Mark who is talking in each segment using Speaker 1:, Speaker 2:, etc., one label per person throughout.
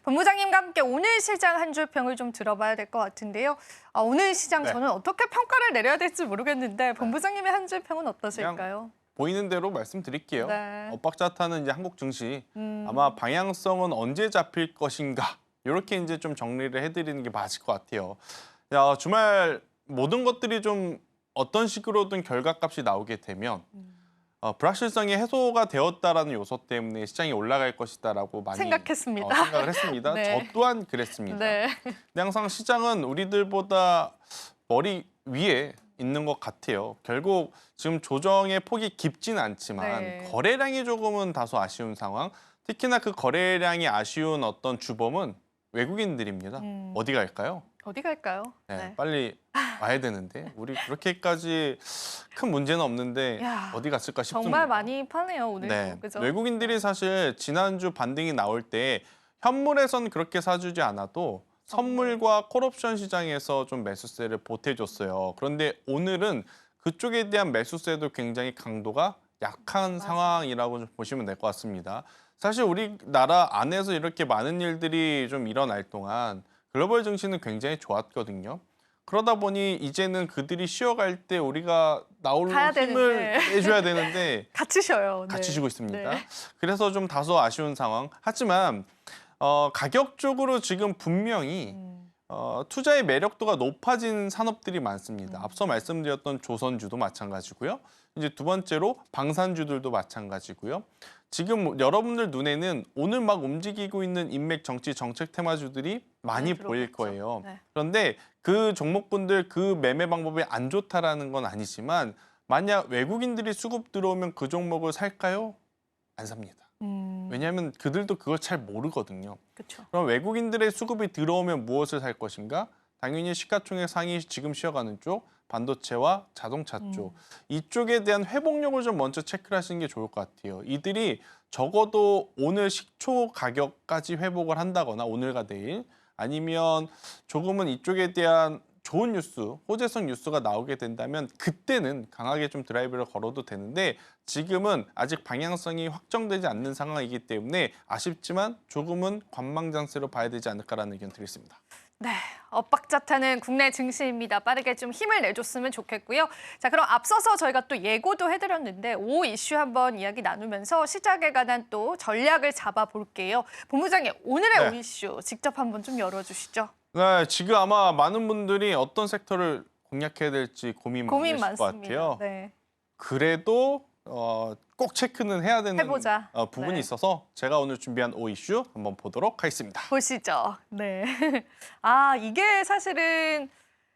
Speaker 1: 본부장님과 함께 오늘 시장 한 줄 평을 좀 들어봐야 될 것 같은데요. 오늘 시장
Speaker 2: 네.
Speaker 1: 저는 어떻게 평가를 내려야 될지 모르겠는데 본부장님의 한 줄 평은 어떠실까요?
Speaker 2: 보이는 대로 말씀드릴게요.
Speaker 1: 네.
Speaker 2: 엇박자타는 이제 한국 증시
Speaker 1: 음.
Speaker 2: 아마 방향성은 언제 잡힐 것인가 이렇게 이제 좀 정리를 해드리는 게 맞을 것 같아요. 야, 주말 모든 것들이 좀 어떤 식으로든 결과값이 나오게 되면 불확실성이 해소가 되었다라는 요소 때문에 시장이 올라갈 것이다라고 많이
Speaker 1: 생각했습니다.
Speaker 2: 생각을 했습니다.
Speaker 1: 네.
Speaker 2: 저 또한 그랬습니다.
Speaker 1: 네.
Speaker 2: 근데 항상 시장은 우리들보다 머리 위에 있는 것 같아요. 결국 지금 조정의 폭이 깊진 않지만
Speaker 1: 네.
Speaker 2: 거래량이 조금은 다소 아쉬운 상황. 특히나 그 거래량이 아쉬운 어떤 주범은 외국인들입니다. 어디 갈까요?
Speaker 1: 어디 갈까요?
Speaker 2: 네, 빨리 와야 되는데 우리 그렇게까지 큰 문제는 없는데
Speaker 1: 야,
Speaker 2: 어디 갔을까 싶습니다.
Speaker 1: 정말 많이 파네요, 오늘도.
Speaker 2: 네,
Speaker 1: 그죠?
Speaker 2: 외국인들이 사실 지난주 반등이 나올 때 현물에선 그렇게 사주지 않아도 선물과 콜옵션 시장에서 좀 매수세를 보태줬어요. 그런데 오늘은 그쪽에 대한 매수세도 굉장히 강도가 약한 상황이라고 좀 보시면 될 것 같습니다. 사실 우리나라 안에서 이렇게 많은 일들이 좀 일어날 동안 글로벌 증시는 굉장히 좋았거든요. 그러다 보니 이제는 그들이 쉬어갈 때 우리가 나올
Speaker 1: 가야
Speaker 2: 힘을
Speaker 1: 되는데.
Speaker 2: 내줘야 되는데
Speaker 1: 같이 쉬어요. 네.
Speaker 2: 같이 쉬고 있습니다.
Speaker 1: 네.
Speaker 2: 그래서 좀 다소 아쉬운 상황. 하지만 가격적으로 지금 분명히 투자의 매력도가 높아진 산업들이 많습니다. 앞서 말씀드렸던 조선주도 마찬가지고요. 이제 두 번째로 방산주들도 마찬가지고요. 지금 여러분들 눈에는 오늘 막 움직이고 있는 인맥 정치 정책 테마주들이 많이 보일
Speaker 1: 들어오겠죠.
Speaker 2: 거예요.
Speaker 1: 네.
Speaker 2: 그런데 그 종목분들 그 매매 방법이 안 좋다라는 건 아니지만 만약 외국인들이 수급 들어오면 그 종목을 살까요? 안 삽니다. 왜냐하면 그들도 그걸 잘 모르거든요.
Speaker 1: 그렇죠.
Speaker 2: 그럼 외국인들의 수급이 들어오면 무엇을 살 것인가? 당연히 시가총액 상위 지금 쉬어가는 쪽, 반도체와 자동차 쪽. 이쪽에 대한 회복력을 좀 먼저 체크를 하시는 게 좋을 것 같아요. 이들이 적어도 오늘 식초 가격까지 회복을 한다거나 오늘과 내일 아니면 조금은 이쪽에 대한 좋은 뉴스, 호재성 뉴스가 나오게 된다면 그때는 강하게 좀 드라이브를 걸어도 되는데 지금은 아직 방향성이 확정되지 않는 상황이기 때문에 아쉽지만 조금은 관망장세로 봐야 되지 않을까라는 의견 드리겠습니다.
Speaker 1: 네, 엇박자타는 국내 증시입니다. 빠르게 좀 힘을 내줬으면 좋겠고요. 자, 그럼 앞서서 저희가 또 예고도 해드렸는데 5 이슈 한번 이야기 나누면서 시작에 관한 또 전략을 잡아볼게요. 본부장님, 오늘의
Speaker 2: 네.
Speaker 1: 5 이슈 직접 한번 좀 열어주시죠.
Speaker 2: 네, 지금 아마 많은 분들이 어떤 섹터를 공략해야 될지 고민
Speaker 1: 고민
Speaker 2: 많으실 것
Speaker 1: 많습니다.
Speaker 2: 같아요.
Speaker 1: 네.
Speaker 2: 그래도 꼭 체크는 해야 되는
Speaker 1: 해보자.
Speaker 2: 부분이
Speaker 1: 네.
Speaker 2: 있어서 제가 오늘 준비한 5 이슈 한번 보도록 하겠습니다.
Speaker 1: 보시죠. 네. 이게 사실은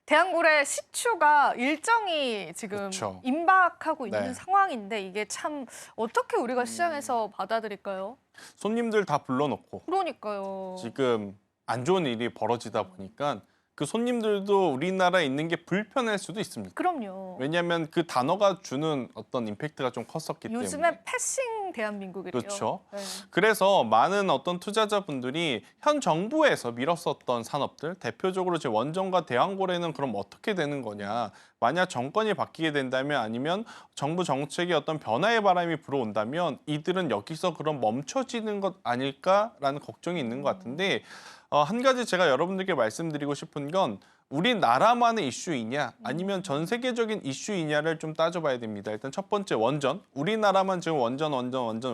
Speaker 1: 대한고래 시추가 일정이 지금
Speaker 2: 그렇죠.
Speaker 1: 임박하고 있는
Speaker 2: 네.
Speaker 1: 상황인데 이게 참 어떻게 우리가 시장에서 받아들일까요?
Speaker 2: 손님들 다 불러놓고
Speaker 1: 그러니까요.
Speaker 2: 지금 안 좋은 일이 벌어지다 보니까 그 손님들도 우리나라에 있는 게 불편할 수도 있습니다.
Speaker 1: 그럼요.
Speaker 2: 왜냐하면 그 단어가 주는 어떤 임팩트가 좀 컸었기 때문에.
Speaker 1: 요즘엔 패싱 대한민국이래요.
Speaker 2: 그렇죠.
Speaker 1: 네.
Speaker 2: 그래서 많은 어떤 투자자분들이 현 정부에서 밀었었던 산업들, 대표적으로 이제 원전과 대왕고래는 그럼 어떻게 되는 거냐. 만약 정권이 바뀌게 된다면 아니면 정부 정책의 어떤 변화의 바람이 불어온다면 이들은 여기서 그럼 멈춰지는 것 아닐까라는 걱정이 있는 것 같은데 한 가지 제가 여러분들께 말씀드리고 싶은 건 우리나라만의 이슈이냐 아니면 전 세계적인 이슈이냐를 좀 따져봐야 됩니다. 일단 첫 번째 원전. 우리나라만 지금 원전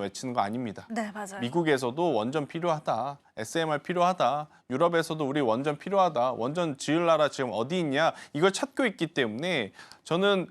Speaker 2: 외치는 거 아닙니다.
Speaker 1: 네, 맞아요.
Speaker 2: 미국에서도 원전 필요하다. SMR 필요하다. 유럽에서도 우리 원전 필요하다. 원전 지을 나라 지금 어디 있냐. 이걸 찾고 있기 때문에 저는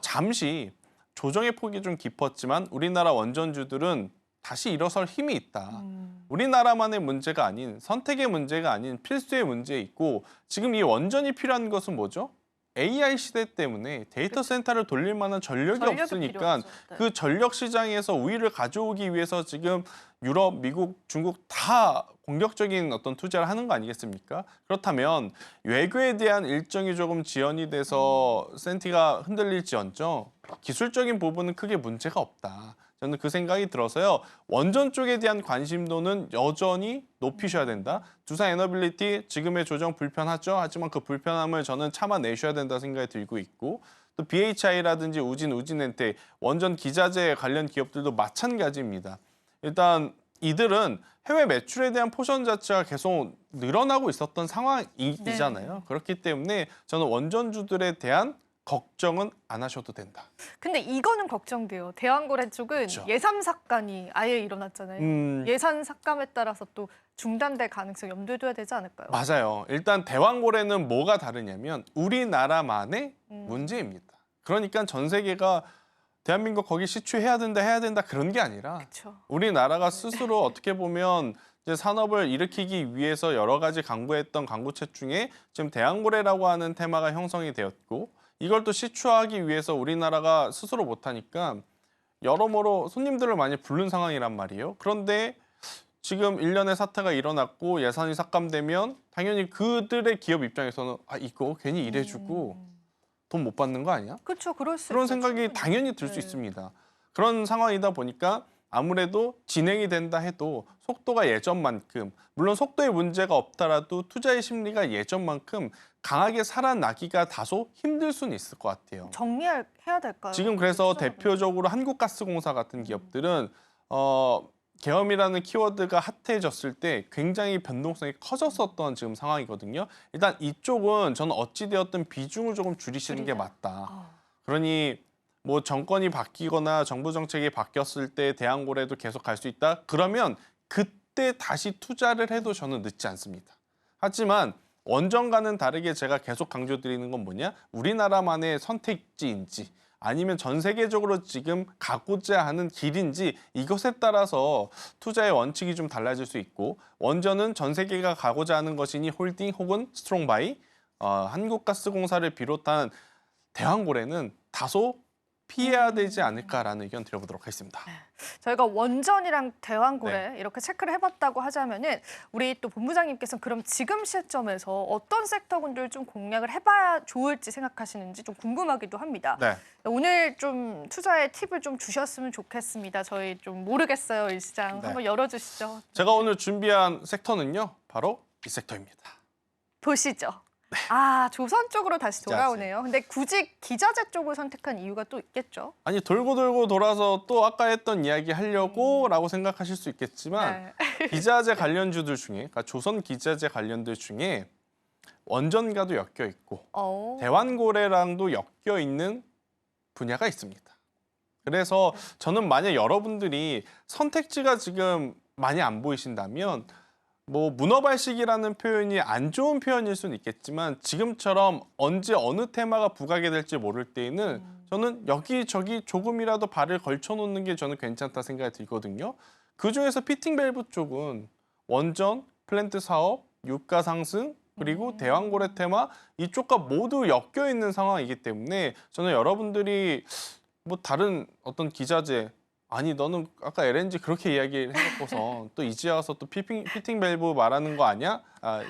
Speaker 2: 잠시 조정의 폭이 좀 깊었지만 우리나라 원전주들은 다시 일어설 힘이 있다. 우리나라만의 문제가 아닌 선택의 문제가 아닌 필수의 문제에 있고 지금 이 원전이 필요한 것은 뭐죠? AI 시대 때문에 데이터 센터를 돌릴 만한 전력이 없으니까
Speaker 1: 필요하죠. 네.
Speaker 2: 그 전력 시장에서 우위를 가져오기 위해서 지금 유럽, 미국, 중국 다 공격적인 어떤 투자를 하는 거 아니겠습니까? 그렇다면 외교에 대한 일정이 조금 지연이 돼서 센티가 흔들릴지언정 기술적인 부분은 크게 문제가 없다. 저는 그 생각이 들어서요. 원전 쪽에 대한 관심도는 여전히 높이셔야 된다. 두산 에너빌리티 지금의 조정 불편하죠. 하지만 그 불편함을 저는 참아내셔야 된다 생각이 들고 있고 또 BHI라든지 우진엔테 원전 기자재 관련 기업들도 마찬가지입니다. 일단 이들은 해외 매출에 대한 포션 자체가 계속 늘어나고 있었던 상황이잖아요.
Speaker 1: 네.
Speaker 2: 그렇기 때문에 저는 원전주들에 대한 걱정은 안 하셔도 된다.
Speaker 1: 근데 이거는 걱정돼요. 대왕거래 쪽은
Speaker 2: 그렇죠.
Speaker 1: 예산 삭감이 아예 일어났잖아요. 예산 삭감에 따라서 또 중단될 가능성 염두에 둬야 되지 않을까요?
Speaker 2: 맞아요. 일단 대왕고래는 뭐가 다르냐면 우리나라만의
Speaker 1: 음.
Speaker 2: 문제입니다. 그러니까 전 세계가 대한민국 거기 시추해야 된다 해야 된다 그런 게 아니라
Speaker 1: 그렇죠.
Speaker 2: 우리나라가 스스로 어떻게 보면 이제 산업을 일으키기 위해서 여러 가지 강구했던 강구책 중에 지금 대왕고래라고 하는 테마가 형성이 되었고 이걸 또 시추하기 위해서 우리나라가 스스로 못하니까 여러모로 손님들을 많이 부른 상황이란 말이에요. 그런데 지금 일련의 사태가 일어났고 예산이 삭감되면 당연히 그들의 기업 입장에서는 아 이거 괜히 일해주고 돈 못 받는 거 아니야?
Speaker 1: 그렇죠. 그럴 수
Speaker 2: 그런
Speaker 1: 있죠,
Speaker 2: 생각이
Speaker 1: 충분히.
Speaker 2: 당연히 들 수
Speaker 1: 네.
Speaker 2: 있습니다. 그런 상황이다 보니까 아무래도 진행이 된다 해도 속도가 예전만큼 물론 속도에 문제가 없더라도 투자의 심리가 예전만큼 강하게 살아나기가 다소 힘들 수는 있을 것 같아요.
Speaker 1: 정리해야 될까요?
Speaker 2: 지금 그래서
Speaker 1: 투자자들.
Speaker 2: 대표적으로 한국가스공사 같은 기업들은 계엄이라는 키워드가 핫해졌을 때 굉장히 변동성이 커졌었던 지금 상황이거든요. 일단 이쪽은 저는 어찌되었든 비중을 조금 줄이시는 게
Speaker 1: 줄이자.
Speaker 2: 맞다. 그러니 뭐 정권이 바뀌거나 정부 정책이 바뀌었을 때 대왕고래도 계속 갈 수 있다. 그러면 그때 다시 투자를 해도 저는 늦지 않습니다. 하지만 원전과는 다르게 제가 계속 강조드리는 건 뭐냐? 우리나라만의 선택지인지 아니면 전 세계적으로 지금 가고자 하는 길인지 이것에 따라서 투자의 원칙이 좀 달라질 수 있고 원전은 전 세계가 가고자 하는 것이니 홀딩 혹은 스트롱바이 한국가스공사를 비롯한 대왕고래는 다소 피해야 되지 않을까라는 의견 드려보도록 하겠습니다.
Speaker 1: 저희가 원전이랑 대왕고래
Speaker 2: 네.
Speaker 1: 이렇게 체크를 해봤다고 하자면은 우리 또 본부장님께서는 그럼 지금 시점에서 어떤 섹터군들 좀 공략을 해봐야 좋을지 생각하시는지 좀 궁금하기도 합니다.
Speaker 2: 네.
Speaker 1: 오늘 좀 투자의 팁을 좀 주셨으면 좋겠습니다. 저희 좀 모르겠어요, 이 시장.
Speaker 2: 네.
Speaker 1: 한번 열어주시죠.
Speaker 2: 제가 오늘 준비한 섹터는요. 바로 이 섹터입니다.
Speaker 1: 보시죠. 아, 조선 쪽으로 다시
Speaker 2: 기자재.
Speaker 1: 돌아오네요. 근데 굳이 기자재 쪽을 선택한 이유가 또 있겠죠?
Speaker 2: 아니 돌고 돌고 돌아서 또 아까 했던 이야기 하려고 라고 생각하실 수 있겠지만
Speaker 1: 네.
Speaker 2: 기자재 관련주들 중에 그러니까 조선 기자재 관련들 중에 원전과도 엮여 있고 대왕고래랑도 엮여 있는 분야가 있습니다. 그래서 저는 만약 여러분들이 선택지가 지금 많이 안 보이신다면 뭐 문어발식이라는 표현이 안 좋은 표현일 수는 있겠지만 지금처럼 언제 어느 테마가 부각이 될지 모를 때에는 저는 여기저기 조금이라도 발을 걸쳐놓는 게 저는 괜찮다 생각이 들거든요. 그중에서 피팅 밸브 쪽은 원전, 플랜트 사업, 유가 상승, 그리고 대왕고래 테마 이쪽과 모두 엮여 있는 상황이기 때문에 저는 여러분들이 뭐 다른 어떤 기자재 아니 너는 아까 LNG 그렇게 이야기를 해놓고서 또 이제 와서 또 피팅 밸브 말하는 거 아니야?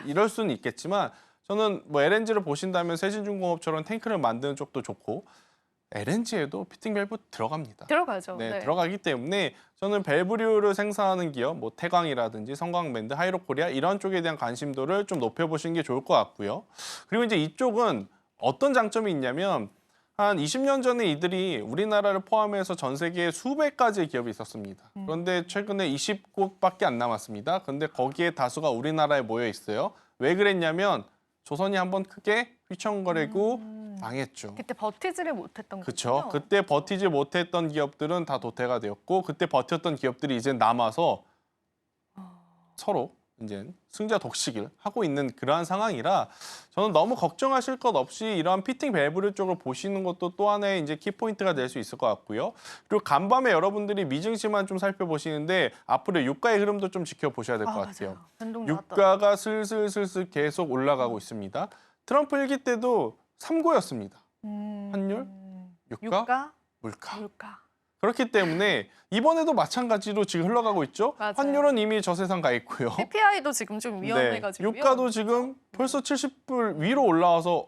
Speaker 2: 이럴 수는 있겠지만 저는 뭐 LNG를 보신다면 세진중공업처럼 탱크를 만드는 쪽도 좋고 LNG에도 피팅 밸브 들어갑니다.
Speaker 1: 들어가죠.
Speaker 2: 네, 들어가기 때문에 저는 밸브류를 생산하는 기업, 뭐 태광이라든지 성광밴드, 하이로코리아 이런 쪽에 대한 관심도를 좀 높여보시는 게 좋을 것 같고요. 그리고 이제 이쪽은 어떤 장점이 있냐면 한 20년 전에 이들이 우리나라를 포함해서 전 세계에 수백 가지의 기업이 있었습니다. 그런데 최근에 20곳밖에 안 남았습니다. 그런데 거기에 다수가 우리나라에 모여 있어요. 왜 그랬냐면 조선이 한번 크게 휘청거리고 망했죠.
Speaker 1: 그때 버티지를 못했던
Speaker 2: 그렇죠.
Speaker 1: 거군요.
Speaker 2: 그때 버티지 못했던 기업들은 다 도태가 되었고 그때 버텼던 기업들이 이제 남아서 서로 이제 승자 독식을 하고 있는 그러한 상황이라 저는 너무 걱정하실 것 없이 이러한 피팅 밸브류 쪽을 보시는 것도 또 하나의 이제 키포인트가 될 수 있을 것 같고요. 그리고 간밤에 여러분들이 미증시만 좀 살펴보시는데 앞으로 유가의 흐름도 좀 지켜보셔야 될 것 같아요.
Speaker 1: 맞아요. 변동 나왔다.
Speaker 2: 유가가 슬슬 계속 올라가고 있습니다. 트럼프 일기 때도 3고였습니다. 환율, 유가, 물가. 그렇기 때문에 이번에도 마찬가지로 지금 흘러가고 있죠.
Speaker 1: 맞아요.
Speaker 2: 환율은 이미 저세상 가 있고요.
Speaker 1: CPI도 지금 좀 위험해가지고요.
Speaker 2: 유가도 지금 벌써 70불 위로 올라와서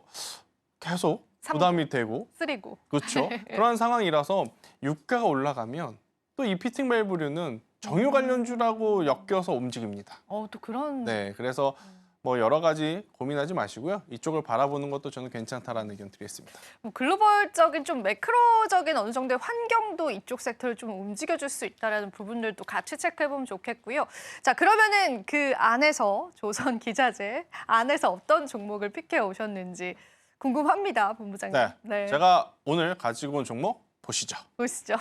Speaker 2: 계속 부담이 되고
Speaker 1: 쓰리고.
Speaker 2: 그렇죠. 그런 상황이라서 유가가 올라가면 또 이 피팅 밸브류는 정유 관련주라고 엮여서 움직입니다.
Speaker 1: 또 그런.
Speaker 2: 네, 그래서 뭐 여러 가지 고민하지 마시고요. 이쪽을 바라보는 것도 저는 괜찮다라는 의견 드리겠습니다.
Speaker 1: 뭐 글로벌적인 좀 매크로적인 어느 정도의 환경도 이쪽 섹터를 좀 움직여줄 수 있다는 부분들도 같이 체크해보면 좋겠고요. 자, 그러면은 그 안에서 조선 기자재 안에서 어떤 종목을 픽해 오셨는지 궁금합니다, 본부장님.
Speaker 2: 네, 제가 오늘 가지고 온 종목 보시죠.
Speaker 1: 보시죠.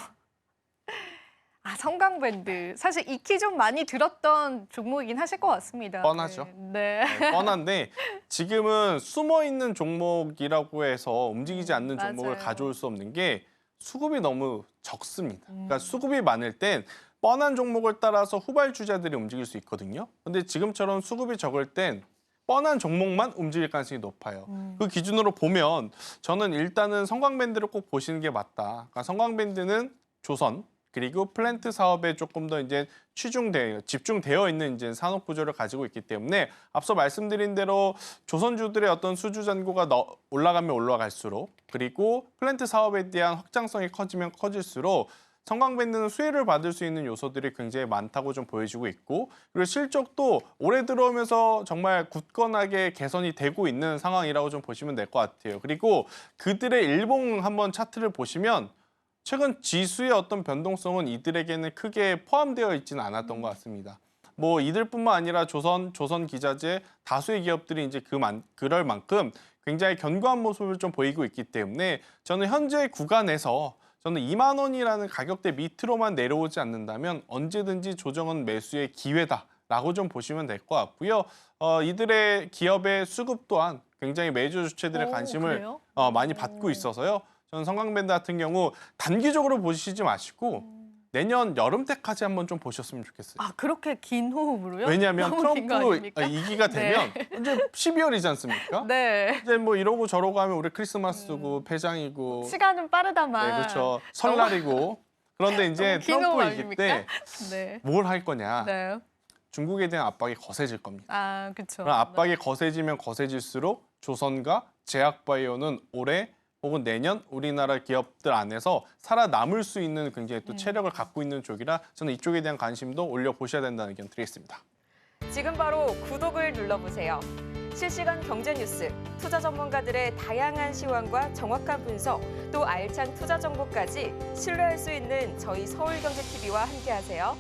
Speaker 1: 아, 성광밴드. 사실 익히 좀 많이 들었던 종목이긴 하실 것 같습니다.
Speaker 2: 뻔하죠.
Speaker 1: 네.
Speaker 2: 네, 뻔한데 지금은 숨어있는 종목이라고 해서 움직이지 않는 종목을
Speaker 1: 맞아요.
Speaker 2: 가져올 수 없는 게 수급이 너무 적습니다. 그러니까 수급이 많을 땐 뻔한 종목을 따라서 후발주자들이 움직일 수 있거든요. 근데 지금처럼 수급이 적을 땐 뻔한 종목만 움직일 가능성이 높아요. 그 기준으로 보면 저는 일단은 성광밴드를 꼭 보시는 게 맞다. 그러니까 성광밴드는 조선 그리고 플랜트 사업에 조금 더 이제 집중되어 있는 이제 산업 구조를 가지고 있기 때문에 앞서 말씀드린 대로 조선주들의 어떤 수주 잔고가 올라가면 올라갈수록 그리고 플랜트 사업에 대한 확장성이 커지면 커질수록 성광밴드는 수혜를 받을 수 있는 요소들이 굉장히 많다고 좀 보여지고 있고 그리고 실적도 올해 들어오면서 정말 굳건하게 개선이 되고 있는 상황이라고 좀 보시면 될 것 같아요. 그리고 그들의 일봉 한번 차트를 보시면 최근 지수의 어떤 변동성은 이들에게는 크게 포함되어 있지는 않았던 것 같습니다. 뭐 이들뿐만 아니라 조선 기자재 다수의 기업들이 이제 그럴 만큼 굉장히 견고한 모습을 좀 보이고 있기 때문에 저는 현재 구간에서 저는 2만 원이라는 가격대 밑으로만 내려오지 않는다면 언제든지 조정은 매수의 기회다라고 좀 보시면 될 것 같고요. 이들의 기업의 수급 또한 굉장히 메이저 주체들의 관심을
Speaker 1: 그래요?
Speaker 2: 많이 받고 있어서요. 저는 성광밴드 같은 경우 단기적으로 보시지 마시고 내년 여름 때까지 한번 좀 보셨으면 좋겠어요.
Speaker 1: 아, 그렇게 긴 호흡으로요?
Speaker 2: 왜냐하면
Speaker 1: 너무 긴거
Speaker 2: 트럼프
Speaker 1: 아닙니까?
Speaker 2: 2기가 되면 이제 12월이지 않습니까?
Speaker 1: 네.
Speaker 2: 이제 뭐 이러고 저러고 하면 우리 크리스마스고 폐장이고
Speaker 1: 시간은 빠르다만.
Speaker 2: 네, 그렇죠. 설날이고 그런데 이제
Speaker 1: 너무 긴 호흡
Speaker 2: 트럼프 2기
Speaker 1: 아닙니까?
Speaker 2: 때
Speaker 1: 네.
Speaker 2: 뭘 할 거냐?
Speaker 1: 네.
Speaker 2: 중국에 대한 압박이 거세질 겁니다.
Speaker 1: 아, 그렇죠.
Speaker 2: 그럼 압박이 거세지면 거세질수록 조선과 제약바이오는 올해 혹은 내년 우리나라 기업들 안에서 살아남을 수 있는 굉장히 또 체력을 갖고 있는 쪽이라 저는 이쪽에 대한 관심도 올려보셔야 된다는 의견 드리겠습니다.
Speaker 3: 지금 바로 구독을 눌러보세요. 실시간 경제 뉴스, 투자 전문가들의 다양한 시황과 정확한 분석, 또 알찬 투자 정보까지 신뢰할 수 있는 저희 서울경제TV와 함께하세요.